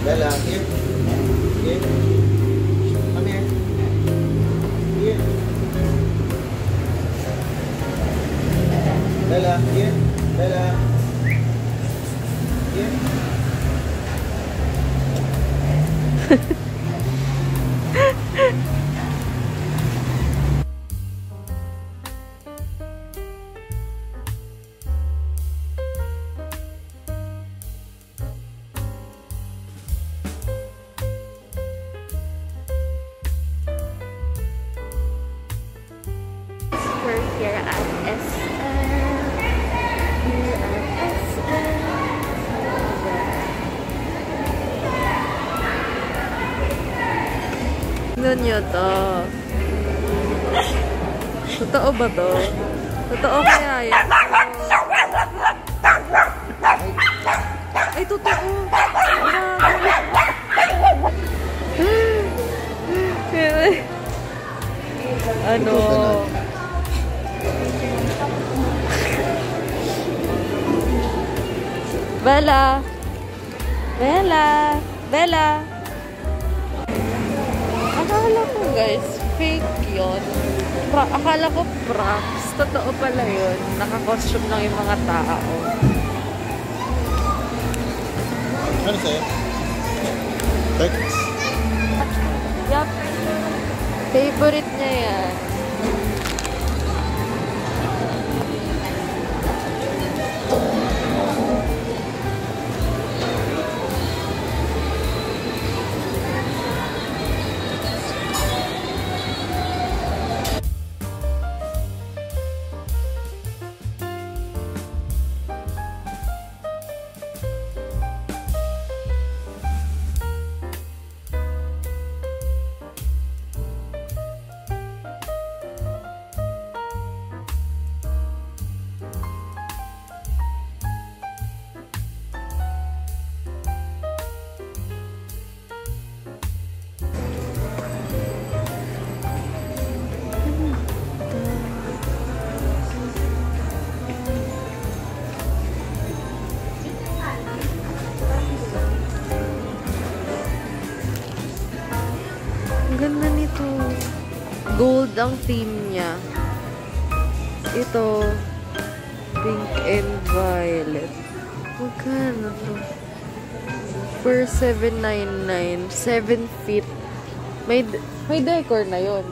Bella, here. Here. Come here. Here. Bella, here. Bella. Here. We're here at SM. Here at SM. Tingnan nyo to. Totoo ba to? Totoo kaya yan? Ay, totoo. Ano? Bella! Bella! Bella! Akala ko guys, fake yun. Akala ko props. Totoo pala yun. Naka-costume lang yung mga tao. Ano sa'yo? Thanks. Yup. Favorite niya yan. Ganda nito. Gold ang theme niya. Ito, pink and violet. Magkano to? Per $7.99. 7 feet. May decor na yon.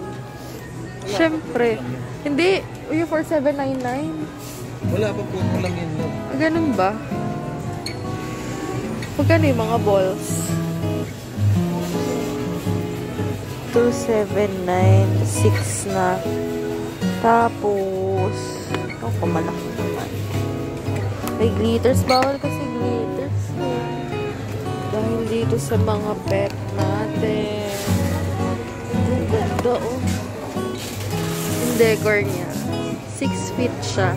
Siyempre. Hindi. Yung for $7.99. Wala pa po. Walang yun lang. Ganun ba? Magkano yung mga balls? $2.79. 6 na. Tapos, malaki naman. May glitters. Bawal kasi glitters. Dahil dito sa mga pet natin. Ang ganda, oh. Yung decor niya. 6 feet siya.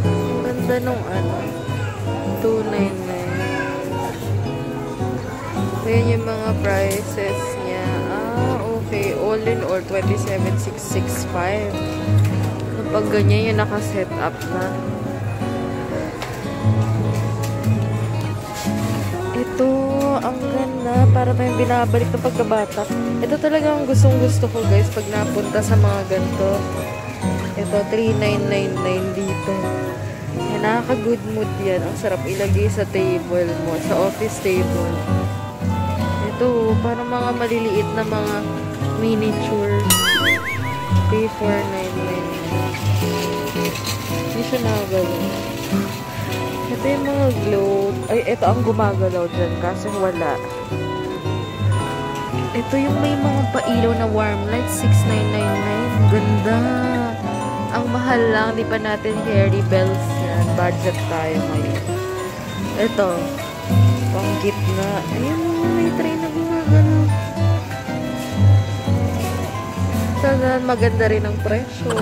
Ang ganda nung $2.99. Ayan yung mga prices niya. Okay. All in all, $27,665. Kapag ganyan yung naka-set up na. Ito, ang ganda. Para tayong binabalik na pagkabata. Ito talaga ang gustong-gusto ko, guys, pag napunta sa mga ganito. Ito, $3,999 dito. Yan, nakaka-good mood yan. Ang sarap ilagay sa table mo, sa office table. Ito, parang mga maliliit na mga miniature. Pay $4.99. Hindi siya nakagalaw. Ito yung mga globe. Ay, ito ang gumagalaw dyan kasi wala. Ito yung may mga pailaw na warm light. $6,999. Ganda. Ang mahal lang. Di pa natin carry bells yan. Budget tayo ngayon. Ito. Pang gitna. Ayun, may tray na gumagalaw. Sana maganda rin ang presyo.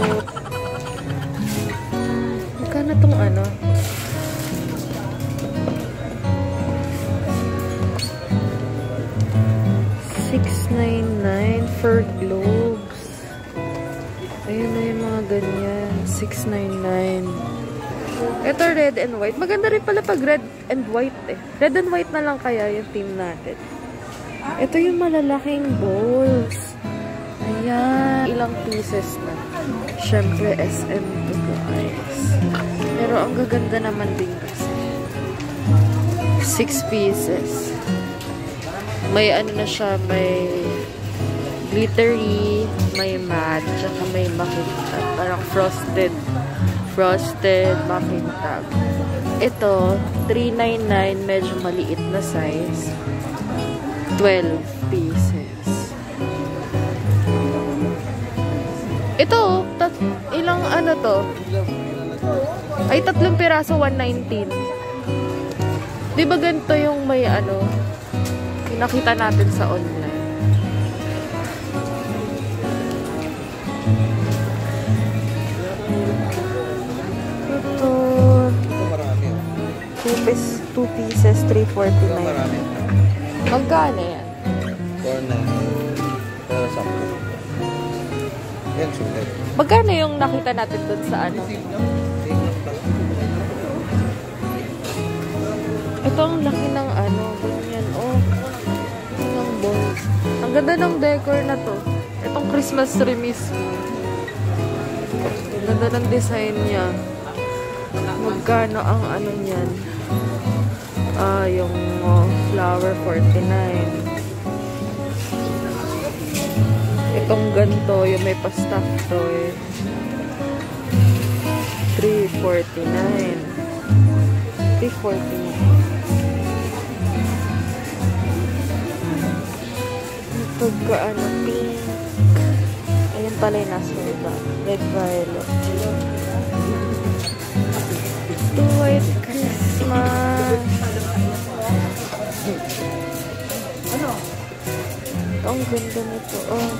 Magkano tong $699 for globes. Ayun na yung mga ganyan. $699. Ito red and white. Maganda rin pala pag red and white eh. Red and white na lang kaya yung team natin. Ito yung malalaking balls. Ayan. Ilang pieces na. Siyempre SM to guys. Pero ang gaganda naman din kasi. 6 pieces. May ano na siya, may glittery, may matte, tsaka may makintab. Parang frosted makintab. Ito, 399, medyo maliit na size. 12 pieces. Ito, ilang ano to? Ay, 3 piraso, 119. Di ba ganito yung may ano, nakita natin sa online? Ito, 2 pieces, 349. Magkano yan? 4 para sa akin. Yan, sulit. Magkano yung nakita natin dun sa ano? Ito ang laki ng ano, ganyan, oh. Ang balls. Ang ganda ng decor na to. Itong Christmas tree mismo. Ang ganda ng design niya. Magkano ang ano niyan? Yung flower 49. Itong ganito, yung may pa-stuff toy. 349. 349. Pagkaano, pink. Ayun pala yung nasa iba. Red violet. Ito, White Christmas. Ano? Ito, ang ganda nito. Oh.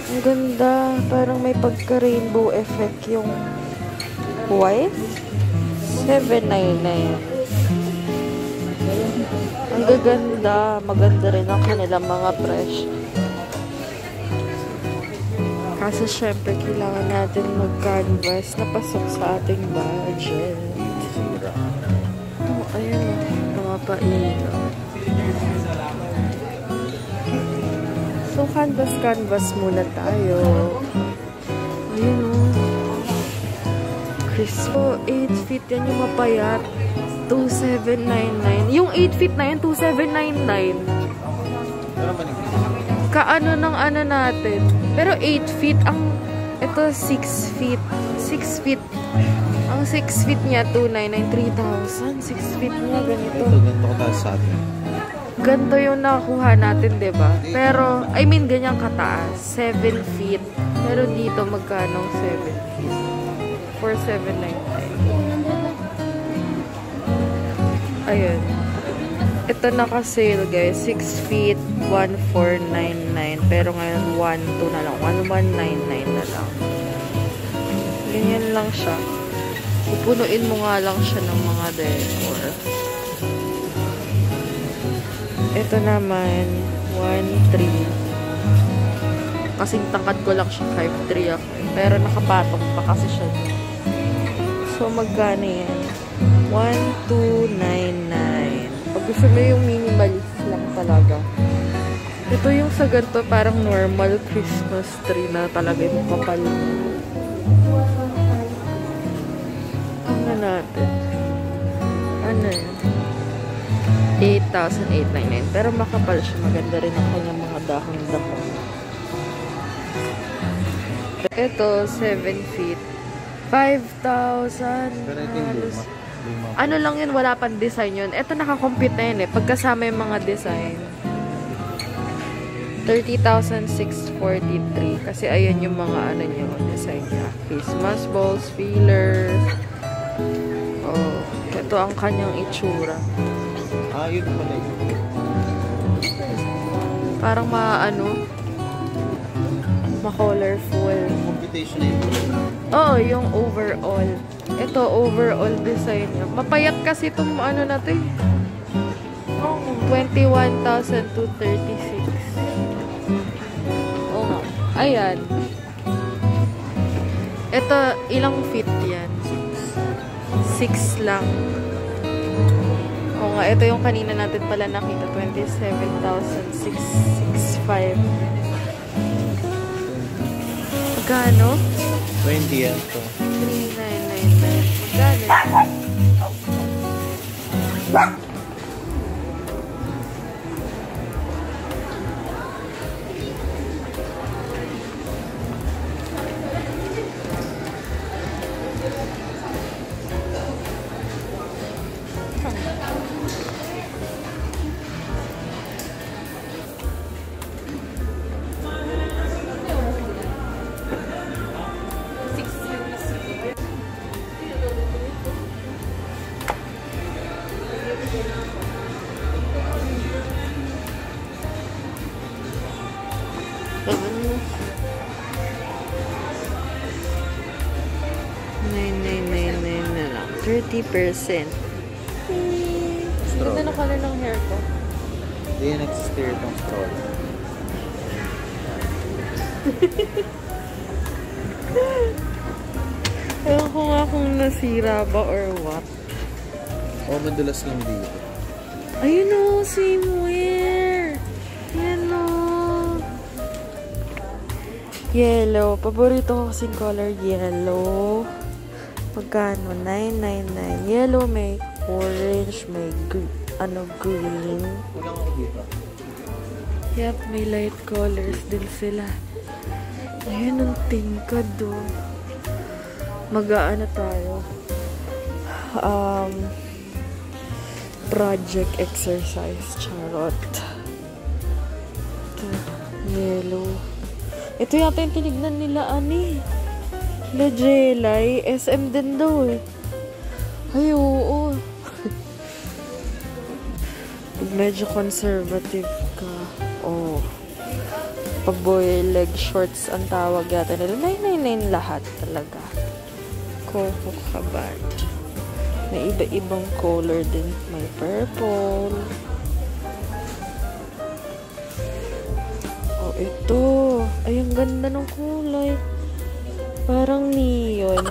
Ang ganda. Parang may pagka-rainbow effect yung white. 799. Ang gaganda. Maganda rin ang kanilang mga presyo. Kasi syempre kailangan natin mag-canvas na pasok sa ating budget. Oh, ayan. Mga pa-ilaw. So, canvas muna tayo. Ayun o. So, 8 feet yan yung mapayat. 2,799. Yung 8 feet na yun, 2,799. Kaano ng ano natin. Pero 8 feet, ang ito 6 feet. 6 feet. Ang 6 feet niya, 299, 3,000. 6 feet niya, ganito. Ganito kataas sa atin. Ganito yung nakuha natin, diba? Pero, I mean, ganyang kataas. 7 feet. Pero dito, magkano 7 feet? 4,799. Ayun. Ito naka-sale, guys. 6 feet, 1,499. Pero ngayon, 1,2 na lang. 1,199 na lang. Ganyan lang siya. Pupunuin mo nga lang siya ng mga decor. Ito naman, 1,3. Kasing tangkad ko lang siya, 5,3 ako. Pero nakapatong pa kasi siya. So, magkano yan? 1,299. Pag gusto mo yung minimalist lang talaga. Ito yung sa ganito, parang normal Christmas tree na talaga yung kapal. Ano natin? Ano yun? 8,899. Pero makapal siya. Maganda rin ang kanyang mga dahon-dahon. Ito, 7 feet. 5,000. Ano lang yun, wala pang design yun. Ito nakakompute na yun eh. Pagkasama yung mga design. 30,643. Kasi ayan yung mga ano niya, design niya. Christmas balls, feelers. Oh, ito ang kanyang itsura. Yun pala yun. Parang ma-colorful. Computation na yun. Oo, yung overall. Ito, overall design niya. Mapayat kasi itong ano na ito eh. 21,236. Oo nga. Ayan. Ito, ilang feet yan? 6 lang. Oo nga, ito yung kanina natin pala nakita. 27,665. Magkano? 20 yan to. 3,999. Magkano? $9,999 na lang. 30%. Ganda na color ng hair ko. Hindi yan nag-steer itong stroll. Ewan ko nga kung nasira ba or what. O, madulas lang dito. Ayun o, swimwear. Yan o. Yellow. Paborito ko kasing color yellow. Magkano? $999. Yellow, may orange, may green. Kulang ako dito. Yep, may light colors din sila. Ayun ang tingkad do. Mag-aano tayo? Project exercise. Charot. Ito, yellow. Ito yata yung tinignan nila, ani. La Jelay. SM din daw eh. Ay, oo. Pag medyo conservative ka. Oh. Pag boy leg shorts ang tawag yata nila. 999 lahat talaga. Coco Cabana. May iba-ibang color din. May purple. Oh, ito. Ay, ang ganda ng kulay. Parang neon.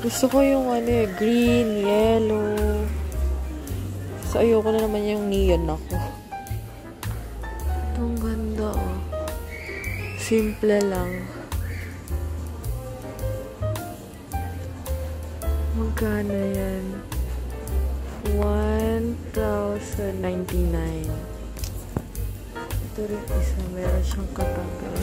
Gusto ko yung green, yellow. So, ayoko na naman yung neon ako. Ito, ang ganda, oh. Simple lang. Magkano yan? $1,099. Ito rin isa. Meron siyang katagal.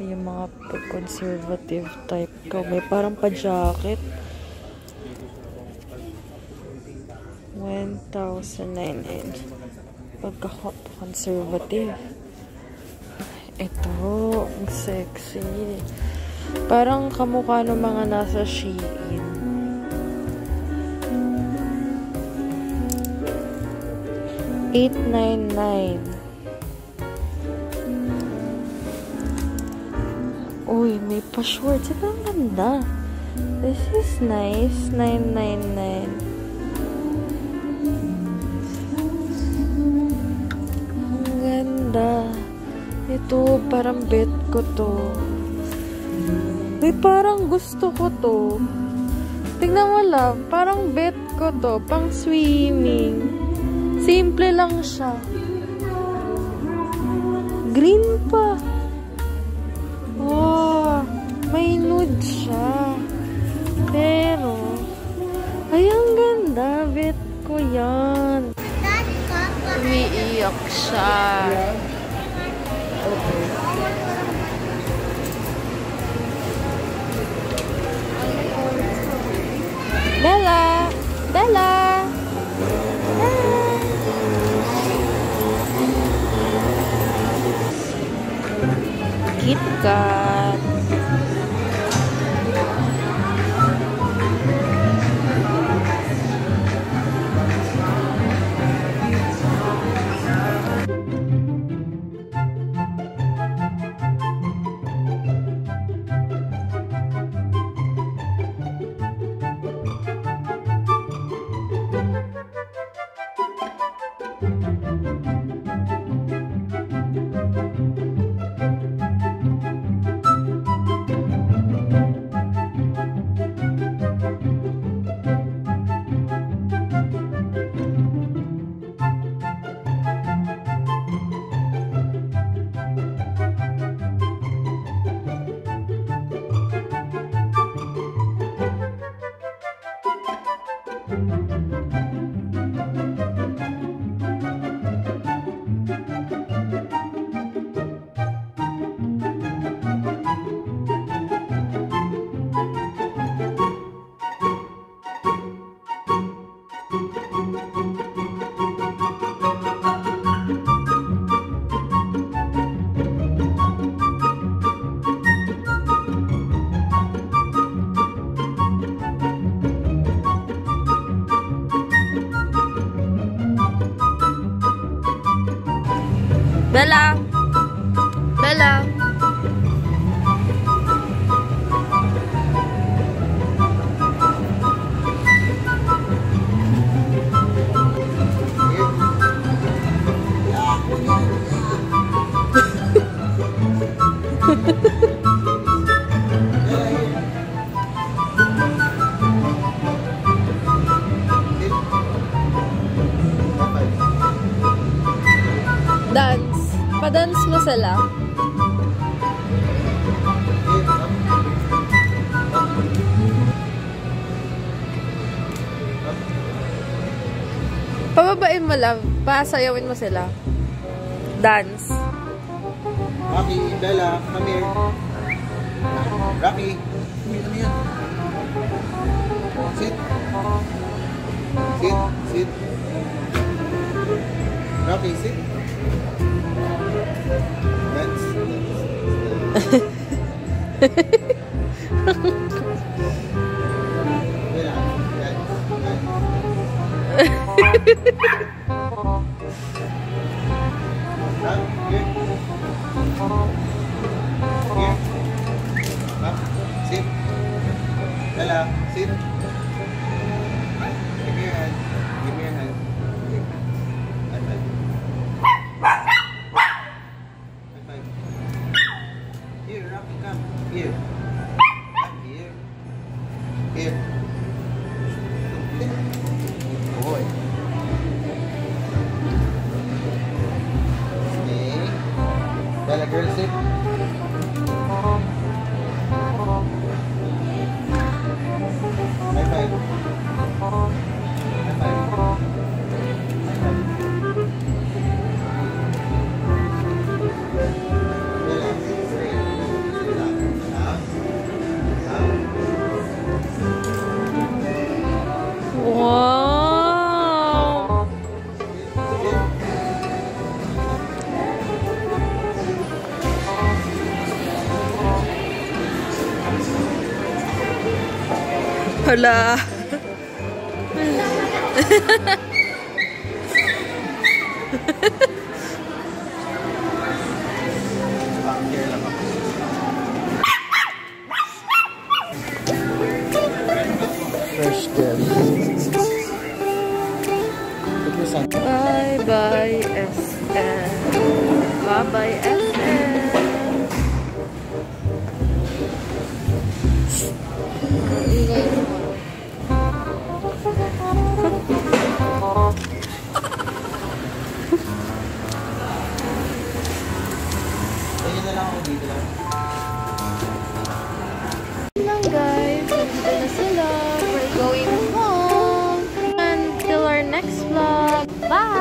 Yung mga conservative type ko. May parang pa-jacket. $1,099. Pagka-conservative. Ito. Ang sexy. Parang kamukha ng mga nasa Shein. $899. Uy, may pa-shorts. Ito ang ganda. This is nice. $999. Ang ganda. Ito, parang bet ko to. Uy, parang gusto ko to. Tingnan mo lang. Parang bet ko to. Pang swimming. Simple lang siya. Green pa. Oh, may nude siya. Pero, ay, ang ganda. Bet ko yan. Umiiyak siya. Okay. Bella! Bella! KitKat. Bella! Bella! Dance. Pa-dance mo sila. Pababain mo lang. Pasayawin mo sila. Dance. Rocky, Bella, come here. Rocky. Ano yan? Sit. Sit. Sit. Rocky, sit. Dance. Bella, dance. Rock, here. Here. Up. Sit. Bella, sit. Give me your hand. Give me your hand. High five. High five. Here, Rocky, come. Here. Come here. Here. Boy. Okay. Bella, girl, sit. High five. High five. High five. Bella, straight. Up. Wow! Hala. Here lang ako. Fresh girl. Bye-bye, SM. Bye-bye, SM. Tingin na lang ako dito lang. Lang guys, nandito na sila. We're going home. Until our next vlog. Bye!